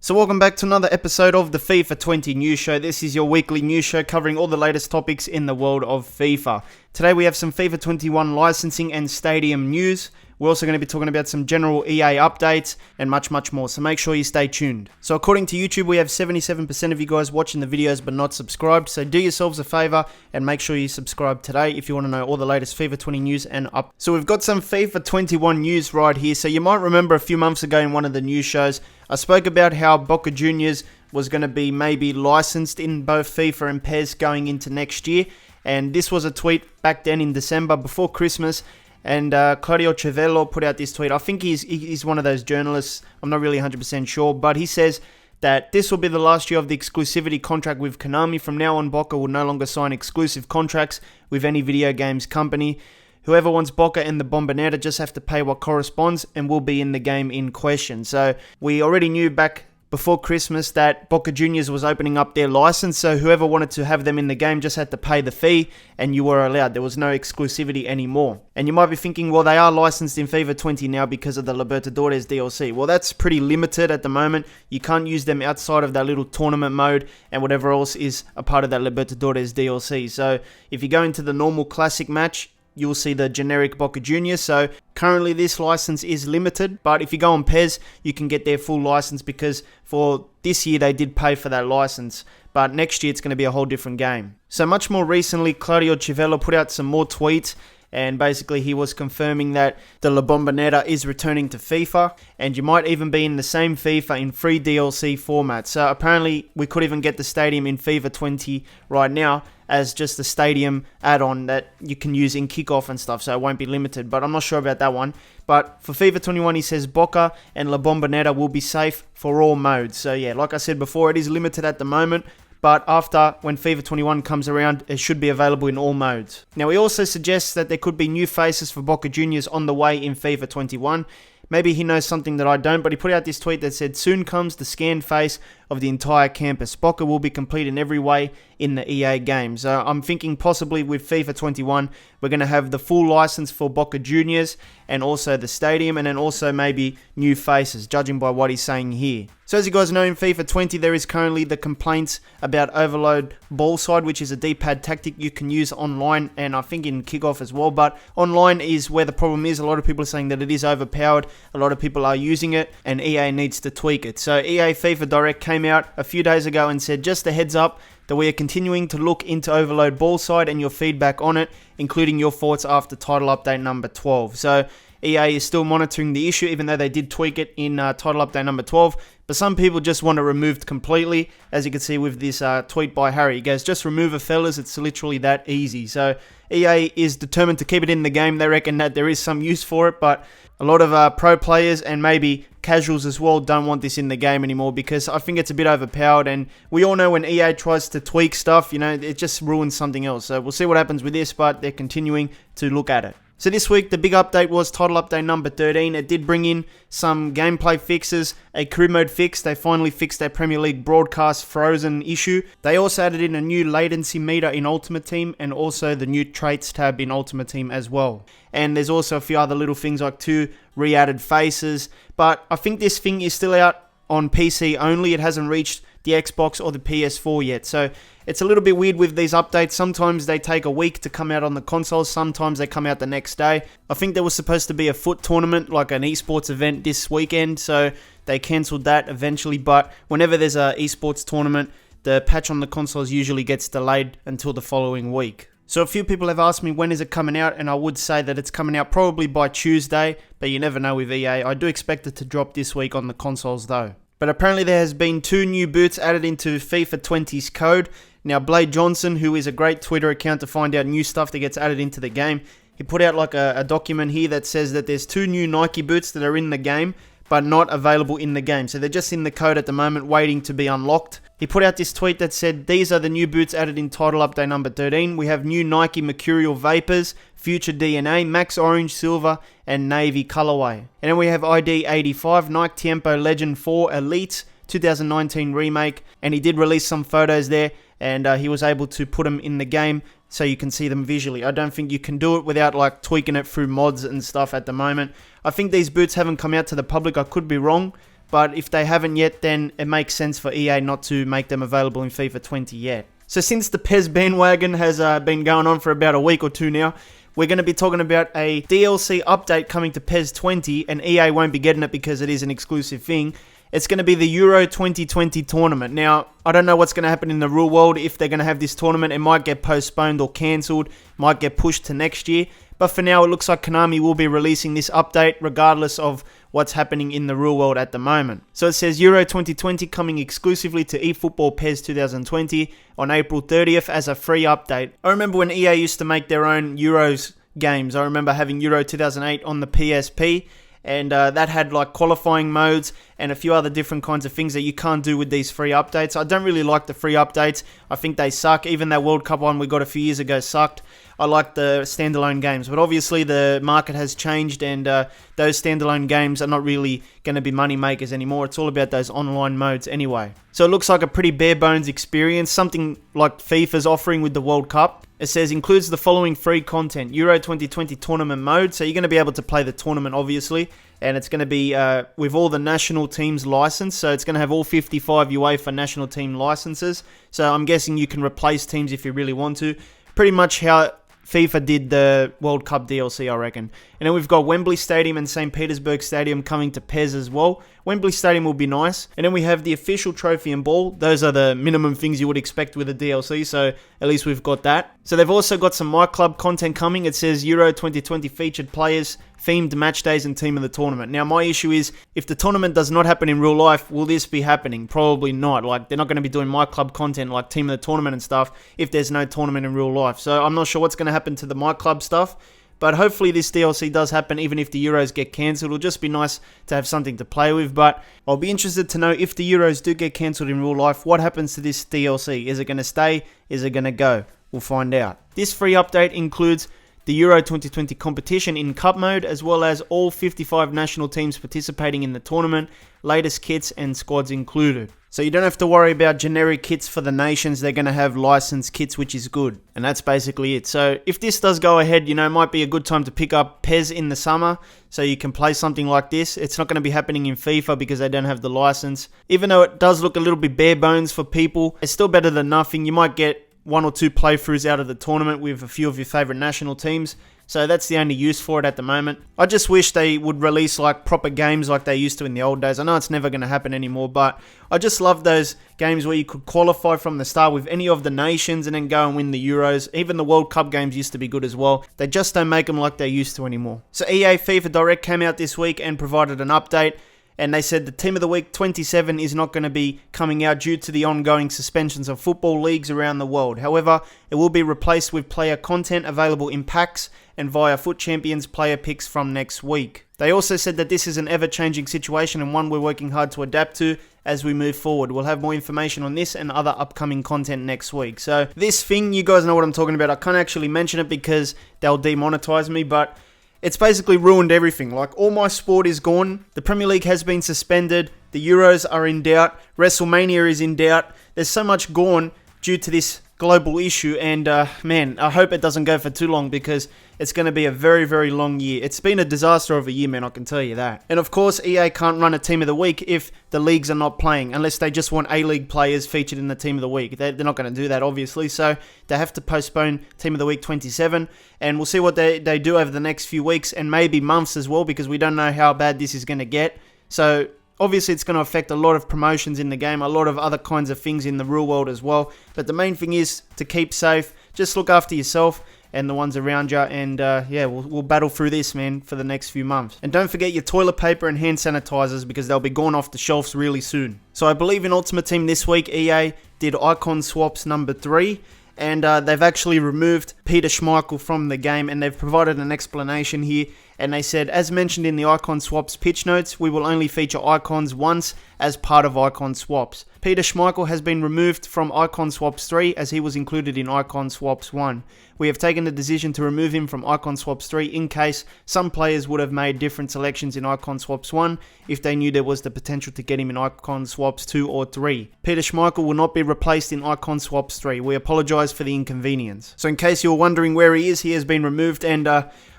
So welcome back to another episode of the FIFA 20 News Show. This is your weekly news show covering all the latest topics in the world of FIFA. Today we have some FIFA 21 licensing and stadium news. We're also going to be talking about some general EA updates and much more, so make sure you stay tuned. So according to YouTube, we have 77% of you guys watching the videos but not subscribed, so do yourselves a favor and make sure you subscribe today if you want to know all the latest FIFA 20 news and up. So we've got some FIFA 21 news right here. So you might remember a few months ago in one of the news shows, I spoke about how Boca Juniors was going to be maybe licensed in both FIFA and PES going into next year, and this was a tweet back then in December before Christmas. And Claudio Civello put out this tweet. I think he's one of those journalists. I'm not really 100% sure. But he says that this will be the last year of the exclusivity contract with Konami. From now on, Boca will no longer sign exclusive contracts with any video games company. Whoever wants Boca and the Bombonera just have to pay what corresponds and will be in the game in question. So we already knew back before Christmas that Boca Juniors was opening up their license, so whoever wanted to have them in the game just had to pay the fee and you were allowed. There was no exclusivity anymore. And you might be thinking, well, they are licensed in FIFA 20 now because of the Libertadores DLC. Well, that's pretty limited at the moment. You can't use them outside of that little tournament mode and whatever else is a part of that Libertadores DLC. So if you go into the normal classic match, you'll see the generic Boca Juniors. So currently this license is limited, but if you go on PES, you can get their full license because for this year they did pay for that license, but next year it's going to be a whole different game. So much more recently, Claudio Civello put out some more tweets, and basically he was confirming that the La Bombonera is returning to FIFA, and you might even be in the same FIFA in free DLC format. So apparently we could even get the stadium in FIFA 20 right now as just a stadium add-on that you can use in kickoff and stuff, so it won't be limited, but I'm not sure about that one. But for FIFA 21, he says Boca and La Bombonera will be safe for all modes. So yeah, like I said before, it is limited at the moment, but after, when FIFA 21 comes around, it should be available in all modes. Now, he also suggests that there could be new faces for Boca Juniors on the way in FIFA 21. Maybe he knows something that I don't, but he put out this tweet that said, soon comes the scanned face of the entire campus. Boca will be complete in every way in the EA game. So I'm thinking possibly with FIFA 21, we're going to have the full license for Boca Juniors and also the stadium, and then also maybe new faces, judging by what he's saying here. So as you guys know, in FIFA 20, there is currently the complaints about overload ballside, which is a D-pad tactic you can use online, and I think in kickoff as well. But online is where the problem is. A lot of people are saying that it is overpowered. A lot of people are using it, and EA needs to tweak it. So EA FIFA Direct came out a few days ago and said, just a heads up, that we are continuing to look into overload ballside and your feedback on it, including your thoughts after title update number 12. So EA is still monitoring the issue, even though they did tweak it in title update number 12. But some people just want it removed completely, as you can see with this tweet by Harry. He goes, just remove it, fellas, it's literally that easy. So EA is determined to keep it in the game. They reckon that there is some use for it, but a lot of pro players and maybe casuals as well don't want this in the game anymore because I think it's a bit overpowered, and we all know when EA tries to tweak stuff, you know, it just ruins something else. So we'll see what happens with this, but they're continuing to look at it. So this week, the big update was title update number 13. It did bring in some gameplay fixes, a crew mode fix. They finally fixed their Premier League broadcast frozen issue. They also added in a new latency meter in Ultimate Team and also the new traits tab in Ultimate Team as well. And there's also a few other little things like 2 re-added faces. But I think this thing is still out on PC only. It hasn't reached the Xbox or the PS4 yet. So it's a little bit weird with these updates. Sometimes they take a week to come out on the consoles. Sometimes they come out the next day. I think there was supposed to be a foot tournament, like an esports event this weekend. So they cancelled that eventually. But whenever there's an esports tournament, the patch on the consoles usually gets delayed until the following week. So a few people have asked me when is it coming out, and I would say that it's coming out probably by Tuesday, but you never know with EA. I do expect it to drop this week on the consoles though. But apparently there has been 2 new boots added into FIFA 20's code. Now Blade Johnson, who is a great Twitter account to find out new stuff that gets added into the game, he put out like a document here that says that there's 2 new Nike boots that are in the game, but not available in the game. So they're just in the code at the moment, waiting to be unlocked. He put out this tweet that said, these are the new boots added in title update number 13. We have new Nike Mercurial Vapors, Future DNA, Max Orange, Silver, and Navy colorway. And then we have ID 85, Nike Tiempo Legend 4 Elite, 2019 remake. And he did release some photos there, and he was able to put them in the game so you can see them visually. I don't think you can do it without like tweaking it through mods and stuff at the moment. I think these boots haven't come out to the public. I could be wrong, but if they haven't yet, then it makes sense for EA not to make them available in FIFA 20 yet. So since the PES bandwagon has been going on for about a week or two now, we're going to be talking about a DLC update coming to PES 20, and EA won't be getting it because it is an exclusive thing. It's going to be the Euro 2020 tournament. Now, I don't know what's going to happen in the real world if they're going to have this tournament. It might get postponed or cancelled, might get pushed to next year. But for now, it looks like Konami will be releasing this update regardless of what's happening in the real world at the moment. So it says Euro 2020 coming exclusively to eFootball PES 2020 on April 30th as a free update. I remember when EA used to make their own Euros games. I remember having Euro 2008 on the PSP. And that had like qualifying modes and a few other different kinds of things that you can't do with these free updates. I don't really like the free updates. I think they suck. Even that World Cup one we got a few years ago sucked. I like the standalone games. But obviously the market has changed, and those standalone games are not really going to be money makers anymore. It's all about those online modes anyway. So it looks like a pretty bare bones experience, something like FIFA's offering with the World Cup. It says includes the following free content: Euro 2020 tournament mode. So you're going to be able to play the tournament, obviously. And it's going to be with all the national teams licensed. So it's going to have all 55 UEFA national team licenses. So I'm guessing you can replace teams if you really want to. Pretty much how FIFA did the World Cup DLC, I reckon. And then we've got Wembley Stadium and St. Petersburg Stadium coming to PES as well. Wembley Stadium will be nice. And then we have the official trophy and ball. Those are the minimum things you would expect with a DLC, so at least we've got that. So they've also got some My Club content coming. It says Euro 2020 featured players, themed match days, and team of the tournament. Now, my issue is, if the tournament does not happen in real life, will this be happening? Probably not. Like, they're not going to be doing My Club content like team of the tournament and stuff if there's no tournament in real life. So I'm not sure what's going to happen to the My Club stuff. But hopefully this DLC does happen even if the Euros get cancelled. It'll just be nice to have something to play with. But I'll be interested to know if the Euros do get cancelled in real life, what happens to this DLC? Is it going to stay? Is it going to go? We'll find out. This free update includes the Euro 2020 competition in Cup mode, as well as all 55 national teams participating in the tournament, latest kits and squads included. So you don't have to worry about generic kits for the nations. They're going to have licensed kits, which is good. And that's basically it. So if this does go ahead, it might be a good time to pick up PES in the summer so you can play something like this. It's not going to be happening in FIFA because they don't have the license. Even though it does look a little bit bare bones for people, it's still better than nothing. You might get 1 or 2 playthroughs out of the tournament with a few of your favourite national teams. So that's the only use for it at the moment. I just wish they would release like proper games like they used to in the old days. I know it's never going to happen anymore, but I just love those games where you could qualify from the start with any of the nations and then go and win the Euros. Even the World Cup games used to be good as well. They just don't make them like they used to anymore. So EA FIFA Direct came out this week and provided an update. And they said the Team of the Week 27 is not going to be coming out due to the ongoing suspensions of football leagues around the world. However, it will be replaced with player content available in packs and via Foot Champions player picks from next week. They also said that this is an ever-changing situation and one we're working hard to adapt to as we move forward. We'll have more information on this and other upcoming content next week. So this thing, you guys know what I'm talking about. I can't actually mention it because they'll demonetize me, but it's basically ruined everything. Like, all my sport is gone. The Premier League has been suspended. The Euros are in doubt. WrestleMania is in doubt. There's so much gone due to this global issue. And, man, I hope it doesn't go for too long because it's going to be a very, very long year. It's been a disaster of a year, man, I can tell you that. And, of course, EA can't run a Team of the Week if the leagues are not playing, unless they just want A-League players featured in the Team of the Week. They're not going to do that, obviously. So they have to postpone Team of the Week 27. And we'll see what they do over the next few weeks and maybe months as well, because we don't know how bad this is going to get. So obviously, it's going to affect a lot of promotions in the game, a lot of other kinds of things in the real world as well. But the main thing is to keep safe. Just look after yourself and the ones around you. And yeah, we'll battle through this, man, for the next few months. And don't forget your toilet paper and hand sanitizers because they'll be gone off the shelves really soon. So I believe in Ultimate Team this week, EA did icon swaps number 3. And they've actually removed Peter Schmeichel from the game, and they've provided an explanation here. And they said, as mentioned in the Icon Swaps pitch notes, we will only feature icons once as part of Icon Swaps. Peter Schmeichel has been removed from Icon Swaps 3 as he was included in Icon Swaps 1. We have taken the decision to remove him from Icon Swaps 3 in case some players would have made different selections in Icon Swaps 1 if they knew there was the potential to get him in Icon Swaps 2 or 3. Peter Schmeichel will not be replaced in Icon Swaps 3. We apologise for the inconvenience. So in case you're wondering where he is, he has been removed, and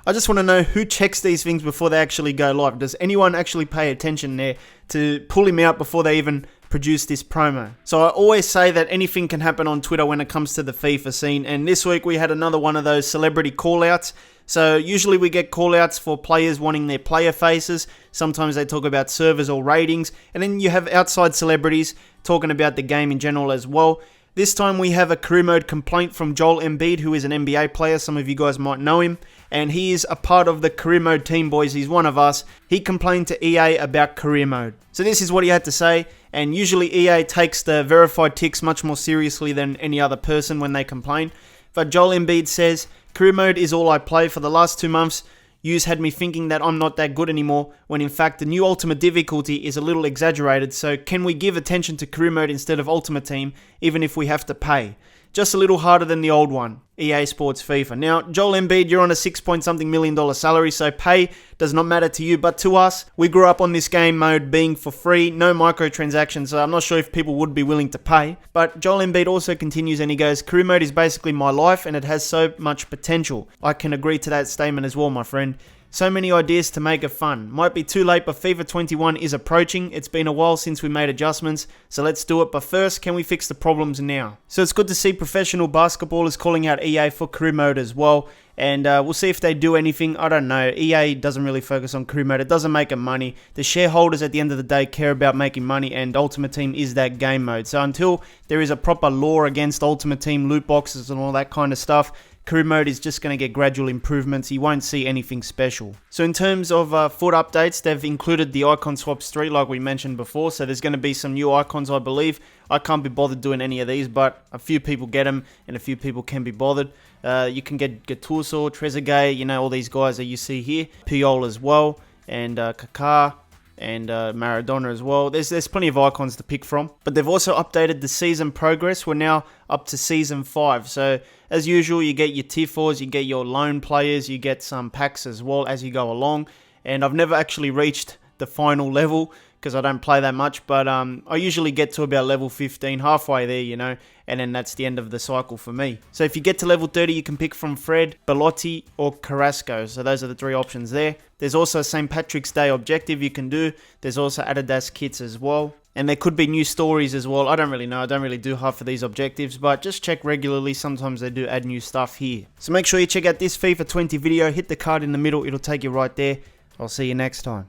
I just want to know who checks these things before they actually go live. Does anyone actually pay attention there to pull him out before they even produce this promo? So I always say that anything can happen on Twitter when it comes to the FIFA scene, and this week we had another one of those celebrity callouts. So usually we get callouts for players wanting their player faces. Sometimes they talk about servers or ratings, and then you have outside celebrities talking about the game in general as well. This time we have a career mode complaint from Joel Embiid, who is an NBA player. Some of you guys might know him. And he is a part of the career mode team, boys. He's one of us. He complained to EA about career mode. So this is what he had to say. And usually EA takes the verified ticks much more seriously than any other person when they complain. But Joel Embiid says, career mode is all I play. For the last 2 months, yous had me thinking that I'm not that good anymore, when in fact the new ultimate difficulty is a little exaggerated, so can we give attention to career mode instead of ultimate team, even if we have to pay? Just a little harder than the old one. EA Sports FIFA. Now, Joel Embiid, you're on a $6-something million salary, so pay does not matter to you, but to us, we grew up on this game mode being for free, no microtransactions, so I'm not sure if people would be willing to pay. But Joel Embiid also continues and he goes, career mode is basically my life and it has so much potential. I can agree to that statement as well, my friend. So many ideas to make it fun. Might be too late, but FIFA 21 is approaching. It's been a while since we made adjustments, so let's do it. But first, can we fix the problems now? So it's good to see professional basketballers calling out EA for career mode as well. And we'll see if they do anything. I don't know. EA doesn't really focus on career mode. It doesn't make them money. The shareholders at the end of the day care about making money, and Ultimate Team is that game mode. So until there is a proper law against Ultimate Team loot boxes and all that kind of stuff, career mode is just going to get gradual improvements. You won't see anything special. So in terms of foot updates, they've included the icon swaps 3 like we mentioned before. So there's going to be some new icons, I believe. I can't be bothered doing any of these, but a few people get them and a few people can be bothered. You can get Gattuso, Trezeguet, you know, all these guys that you see here. Puyol as well, and Kaká, and Maradona as well. There's plenty of icons to pick from. But they've also updated the season progress. We're now up to Season 5. So as usual, you get your tier 4s, you get your loan players, you get some packs as well as you go along. And I've never actually reached the final level because I don't play that much, but I usually get to about level 15, halfway there, you know, and then that's the end of the cycle for me. So if you get to level 30, you can pick from Fred, Belotti, or Carrasco. So those are the 3 options there. There's also St. Patrick's Day objective you can do. There's also Adidas kits as well. And there could be new stories as well. I don't really know. I don't really do half of these objectives, but just check regularly. Sometimes they do add new stuff here. So make sure you check out this FIFA 20 video. Hit the card in the middle. It'll take you right there. I'll see you next time.